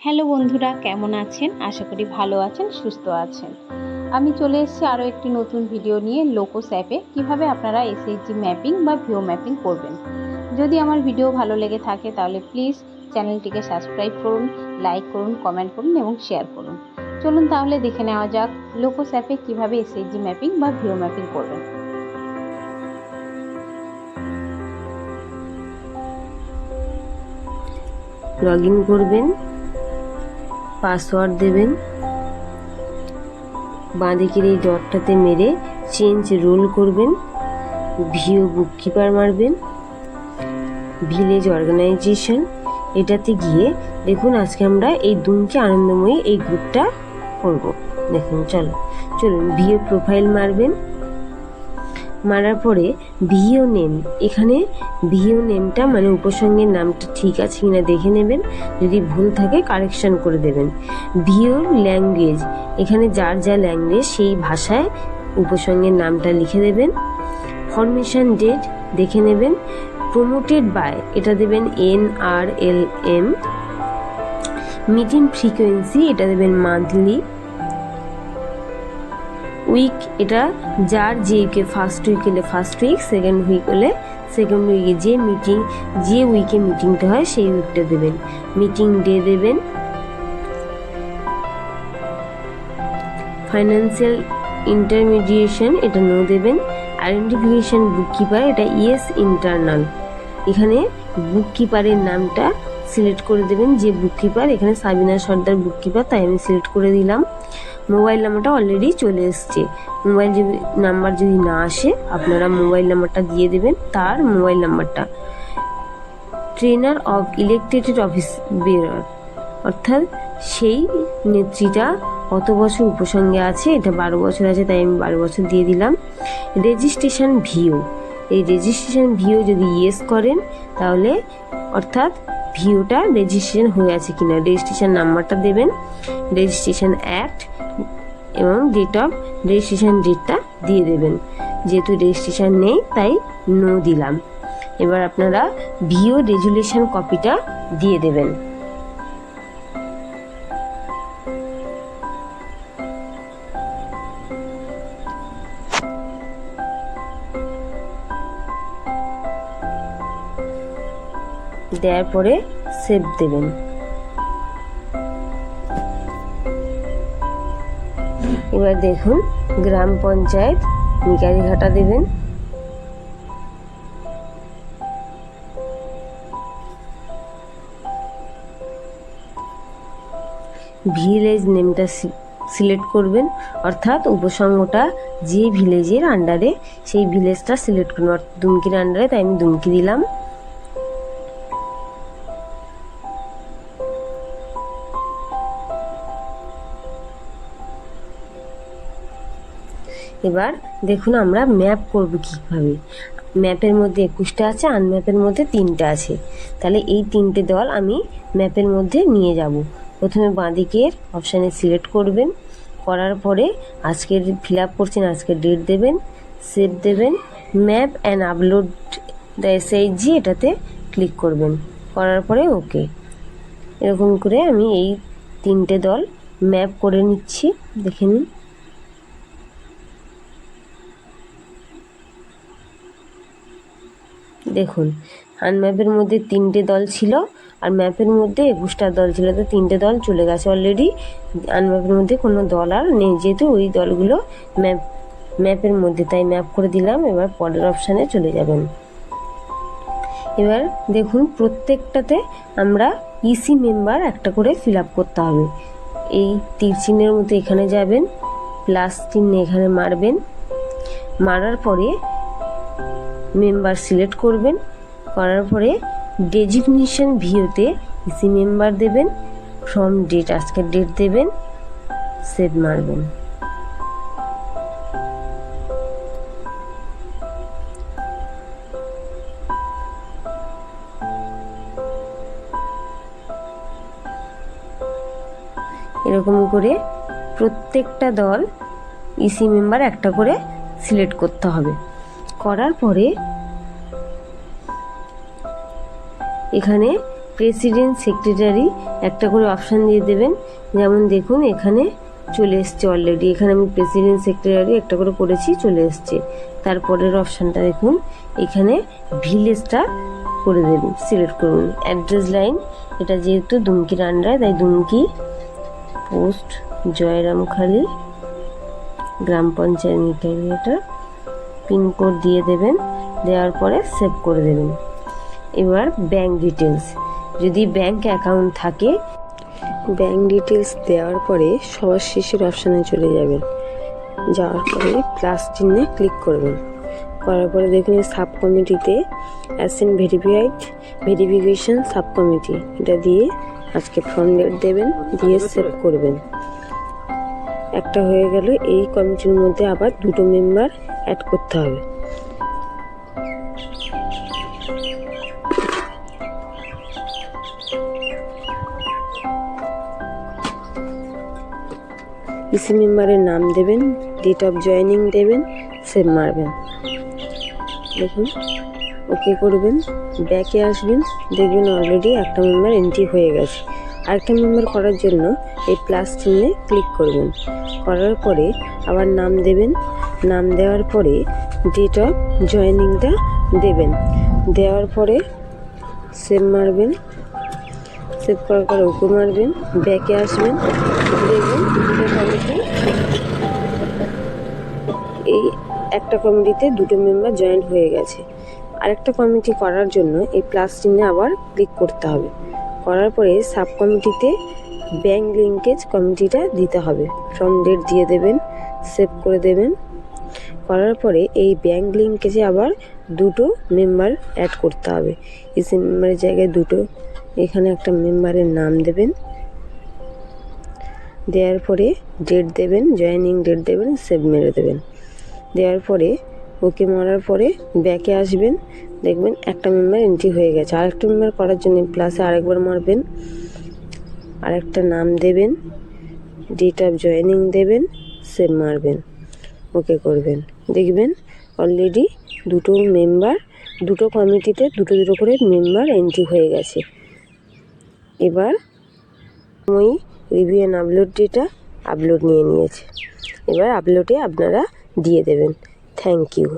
Hello বন্ধুরা, কেমন আছেন? আশা করি ভালো আছেন, সুস্থ আছেন। আমি চলে এসেছি আরও একটি নতুন ভিডিও নিয়ে লোকোস অ্যাপে কীভাবে আপনারা এসএইচজি ম্যাপিং বা ভিও ম্যাপিং করবেন। যদি আমার ভিডিও ভালো লেগে থাকে তাহলে প্লিজ চ্যানেলটিকে সাবস্ক্রাইব করুন, লাইক করুন, কমেন্ট করুন এবং শেয়ার করুন। চলুন তাহলে দেখে নেওয়া যাক লোকোস অ্যাপে কীভাবে এসএইচজি ম্যাপিং বা ভিও ম্যাপিং করবেন। লগইন করবেন, পাসওয়ার্ড দেবেন, বাঁদিকের এই ডটটাতে মেরে চেঞ্জ রোল করবেন, ভিও বুককিপার মারবেন, ভিলেজ অর্গানাইজেশন এটাতে গিয়ে দেখুন আজকে আমরা এই দুমকি আনন্দময়ী এই গ্রুপটা করব। দেখুন চলুন ভিও প্রোফাইল মারবেন, মারার পরে ভিও নেম, এখানে ভিও নেমটা মানে উপসর্গের নামটা ঠিক আছে কিনা দেখে নেবেন, যদি ভুল থাকে কারেকশন করে দেবেন। ভিওর ল্যাঙ্গুয়েজ, এখানে যার যা ল্যাঙ্গুয়েজ সেই ভাষায় উপসর্গের নামটা লিখে দেবেন। ফরমেশন ডেট দেখে নেবেন। প্রমোটেড বাই এটা দেবেন NRLM। মিটিং ফ্রিকোয়েন্সি এটা দেবেন মান্থলি। উইক এটা যার যে উইকে ফার্স্ট উইক হলে ফার্স্ট উইক, সেকেন্ড উইক হলে সেকেন্ড উইকে যে উইকে মিটিংটা হয় সেই উইকটা দেবেন। মিটিং ডে দেবেন। ফাইন্যান্সিয়াল ইন্টারমিডিয়েশন এটা নো দেবেন। আইডেন্টিফিকেশন বুককিপার এটা ইয়েস ইন্টারনাল, এখানে বুককিপারের নামটা সিলেক্ট করে দেবেন। যে বুককিপার, এখানে সাবিনা সর্দার বুককিপার, তাই আমি সিলেক্ট করে দিলাম। মোবাইল নাম্বারটা অলরেডি চলে এসছে। মোবাইল নাম্বার যদি না আসে আপনারা মোবাইল নাম্বারটা দিয়ে দেবেন, তার মোবাইল নাম্বারটা। Trainer of elected office bearer, অর্থাৎ সেই নেত্রীটা কত বছর উপসঙ্গে আছে, এটা 12 বছর আছে তাই আমি 12 বছর দিয়ে দিলাম। রেজিস্ট্রেশন ভিও, এই রেজিস্ট্রেশন ভিও যদি ইয়েস করেন তাহলে অর্থাৎ ভিওটা রেজিস্ট্রেশন হয়ে আছে কিনা, রেজিস্ট্রেশন নাম্বারটা দেবেন। রেজিস্ট্রেশন অ্যাক্ট এবং ডেট অফ রেজিস্ট্রেশন ডেটটা দিয়ে দেবেন। যেহেতু রেজিস্ট্রেশন নেই তাই নো দিলাম। এবার আপনারা ভিও রেজুলেশন কপিটা দিয়ে দেবেন। দেওয়ার পরে সেভ দেবেন। এবার দেখুন গ্রাম পঞ্চায়েত নিকারিঘাটা দেবেন। ভিলেজ নেমটা সিলেক্ট করবেন, অর্থাৎ উপসর্গটা যে ভিলেজের আন্ডারে সেই ভিলেজটা সিলেক্ট করবেন। দুমকির আন্ডারে তাই আমি দুমকি দিলাম। এবার দেখুন আমরা ম্যাপ করব কিভাবে। ম্যাপের মধ্যে 21টা আছে, আনম্যাপের মধ্যে 3টা আছে, তাহলে এই 3টে দল আমি ম্যাপের মধ্যে নিয়ে যাব। প্রথমে বাঁদিকের অপশানে সিলেক্ট করবেন, করার পরে আজকের ফিল আপ করছেন আজকের ডেট দেবেন, সেভ দেবেন। Map and upload the SHG এটাতে ক্লিক করবেন, করার পরে ওকে। এরকম করে আমি এই 3টে দল ম্যাপ করে নিচ্ছি, দেখে নিন। দেখুন আনম্যাপের মধ্যে 3টে দল ছিল আর ম্যাপের মধ্যে 21টা দল ছিল, তো 3টে দল চলে গেছে অলরেডি। আনম্যাপের মধ্যে কোনো দল আর নেই, যেহেতু ওই দলগুলো ম্যাপের মধ্যে, তাই ম্যাপ করে দিলাম। এবার পরের অপশানে চলে যাবেন। এবার দেখুন প্রত্যেকটাতে আমরা ইসি মেম্বার একটা করে ফিল আপ করতে হবে। এই তীর চিহ্নের মধ্যে এখানে যাবেন, প্লাস চিহ্নে এখানে মারবেন, মারার পরে মেম্বার সিলেক্ট করবেন, করার পরে ডেজিগনেশন ভিওতে ইসি মেম্বার দেবেন, ফ্রম ডেট আজকের ডেট দেবেন, সেভ মারবেন। এরকম করে প্রত্যেকটা দল ইসি মেম্বার একটা করে সিলেক্ট করতে হবে। করার পরে এখানে প্রেসিডেন্ট সেক্রেটারি একটা করে অপশান দিয়ে দেবেন। যেমন দেখুন এখানে চলে এসছে অলরেডি, এখানে আমি প্রেসিডেন্ট সেক্রেটারি একটা করে করেছি, চলে এসছে। তারপরের অপশানটা দেখুন, এখানে ভিলেজটা করে দেবেন, সিলেক্ট করুন। অ্যাড্রেস লাইন, এটা যেহেতু দুমকির আন্ডারে তাই দুমকি, পোস্ট জয়রামখালি, গ্রাম পঞ্চায়েত এটা, পিনকোড দিয়ে দেবেন। দেওয়ার পরে সেভ করে দেবেন। এবার ব্যাঙ্ক ডিটেলস, যদি ব্যাঙ্ক অ্যাকাউন্ট থাকে ব্যাঙ্ক ডিটেলস দেওয়ার পরে সবার শেষের অপশানে চলে যাবেন। যাওয়ার পরে প্লাস চিহ্নে ক্লিক করবেন। করার পরে দেখুন সাব কমিটিতে অ্যাসেন্ট ভেরিফিকেশন সাব কমিটি, এটা দিয়ে আজকে ফ্রন্ট ডেট দেবেন, দিয়ে সেভ করবেন। একটা হয়ে গেল। এই কমিটির মধ্যে আবার 2টো মেম্বার অ্যাড করতে হবে। ইসি মেম্বারের নাম দেবেন, ডেট অফ জয়েনিং দেবেন, সেভ মারবেন। দেখুন ওকে করবেন, ব্যাকে আসবেন, দেখবেন অলরেডি একটা মেম্বার এন্ট্রি হয়ে গেছে। আরেকটা মেম্বার করার জন্য এই প্লাস চিহ্নে ক্লিক করবেন। করার পরে আবার নাম দেবেন, নাম দেওয়ার পরে ডেট অফ জয়েনিংটা দেবেন। দেওয়ার পরে সেভ মারবেন। সেভ করার পরে ওকে মারবেন, ব্যাকে আসবেন, দেখবেন এই একটা কমিটিতে 2টো মেম্বার জয়েন হয়ে গেছে। আরেকটা কমিটি করার জন্য এই প্লাস চিহ্নে আবার ক্লিক করতে হবে। করার পরে সাব কমিটিতে ব্যাঙ্ক লিঙ্কেজ কমিটিটা দিতে হবে। ফ্রন্ট ডেট দিয়ে দেবেন, সেভ করে দেবেন। করার পরে এই ব্যাঙ্ক লিঙ্কেজে আবার 2টো মেম্বার অ্যাড করতে হবে। ইসি মেম্বারের জায়গায় 2টো, এখানে একটা মেম্বারের নাম দেবেন। দেওয়ার পরে ডেট দেবেন, জয়েনিং ডেট দেবেন, সেভ মেরে দেবেন। দেওয়ার পরে ওকে মারার পরে ব্যাকে আসবেন, দেখবেন একটা মেম্বার এন্ট্রি হয়ে গেছে। আরেকটা মেম্বার করার জন্য প্লাসে আরেকবার মারবেন, আরেকটা নাম দেবেন, ডেট অফ জয়েনিং দেবেন, সেভ মারবেন, ওকে করবেন। দেখবেন অলরেডি 2টো মেম্বার, 2টো কমিটিতে 2টো করে মেম্বার এন্ট্রি হয়ে গেছে। এবার ওই review and upload data upload নিয়ে নিয়েছে। এবার আপলোডে আপনারা দিয়ে দেবেন। Thank you.